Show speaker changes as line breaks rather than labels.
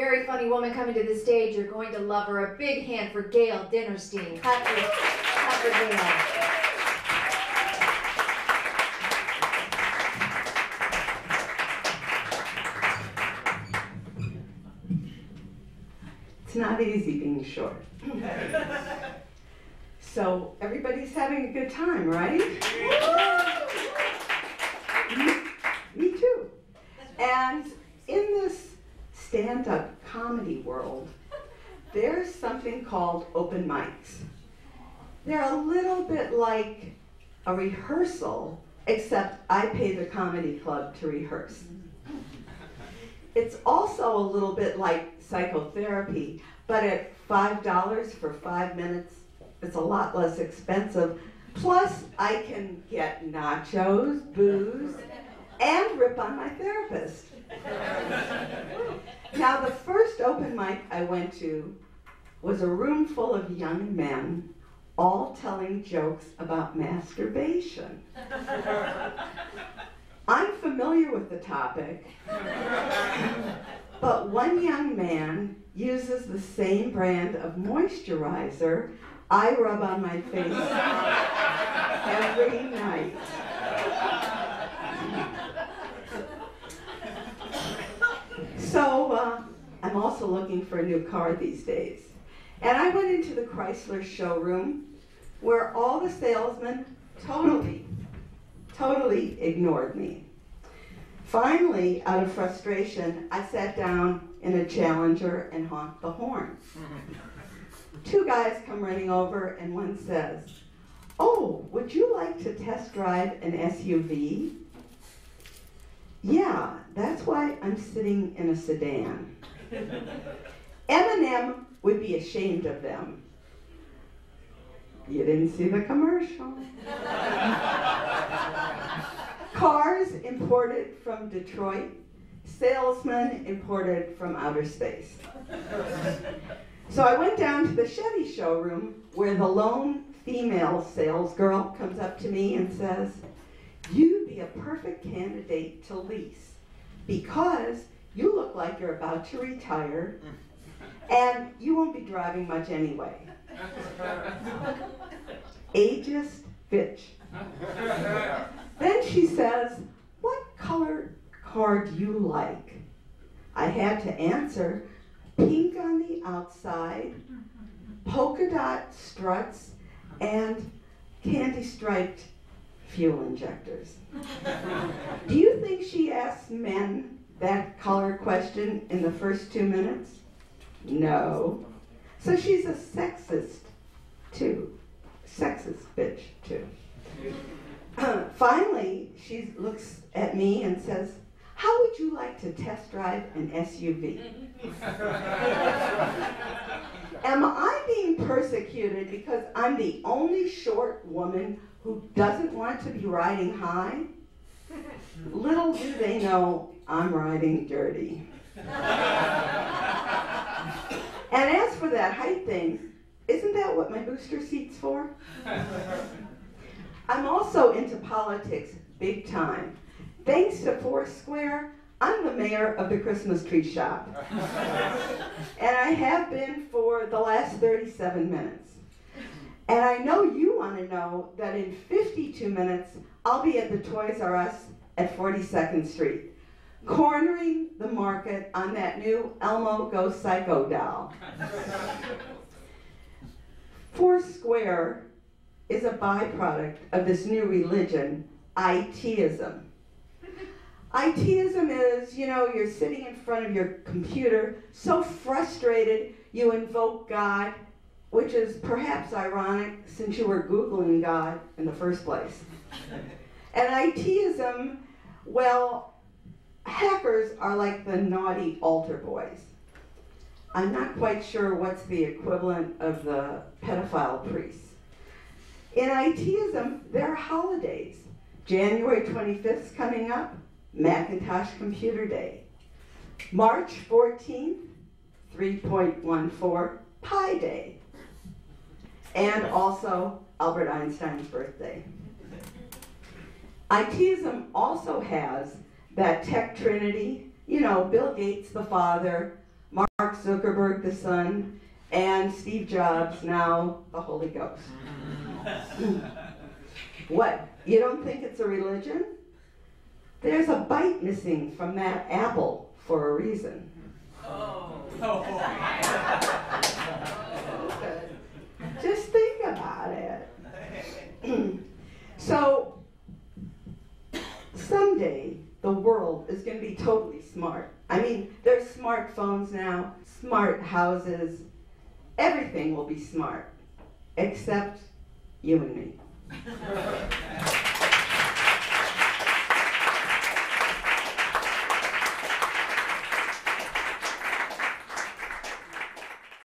Very funny woman coming to the stage. You're going to love her. A big hand for Gayle Dinerstein. Clap for Gayle.
It's not easy being short. So everybody's having a good time, right? Me too. And in this stand-up comedy world, there's something called open mics. They're a little bit like a rehearsal, except I pay the comedy club to rehearse. It's also a little bit like psychotherapy, but at $5 for 5 minutes, it's a lot less expensive. Plus, I can get nachos, booze, and rip on my therapist. Now, the first open mic I went to was a room full of young men, all telling jokes about masturbation. I'm familiar with the topic, but one young man uses the same brand of moisturizer I rub on my face every night. So I'm also looking for a new car these days. And I went into the Chrysler showroom where all the salesmen totally ignored me. Finally, out of frustration, I sat down in a Challenger and honked the horn. Two guys come running over and one says, "Oh, would you like to test drive an SUV?" "Yeah, that's why I'm sitting in a sedan." M&M would be ashamed of them. You didn't see the commercial. Cars imported from Detroit, salesmen imported from outer space. So I went down to the Chevy showroom where the lone female sales girl comes up to me and says, "You'd be a perfect candidate to lease because you look like you're about to retire and you won't be driving much anyway." Ageist bitch. Then she says, "What color car do you like?" I had to answer, "Pink on the outside, polka dot struts, and candy-striped fuel injectors." Do you think she asked men that color question in the first 2 minutes? No. So she's a sexist, too. Sexist bitch, too. Finally, she looks at me and says, "How would you like to test drive an SUV?" Am I being persecuted because I'm the only short woman who doesn't want to be riding high? Little do they know I'm riding dirty. And as for that height thing, isn't that what my booster seat's for? I'm also into politics big time. Thanks to Foursquare, I'm the mayor of the Christmas tree shop. And I have been for the last 37 minutes. And I know you want to know that in 52 minutes, I'll be at the Toys R Us at 42nd Street, cornering the market on that new Elmo Go Psycho doll. Foursquare is a byproduct of this new religion, ITism. ITism is, you're sitting in front of your computer, so frustrated you invoke God, which is perhaps ironic since you were Googling God in the first place. And ITism, well, hackers are like the naughty altar boys. I'm not quite sure what's the equivalent of the pedophile priests. In ITism, there are holidays. January 25th is coming up, Macintosh Computer Day. March 14th, 3.14, Pi Day. And also Albert Einstein's birthday. ITism also has that tech trinity, Bill Gates the father, Mark Zuckerberg, the Son, and Steve Jobs, now the Holy Ghost. What? You don't think it's a religion? There's a bite missing from that apple for a reason. Just think about it. So, someday the world is going to be totally smart. I mean, there's smartphones now, smart houses, everything will be smart, except you and me.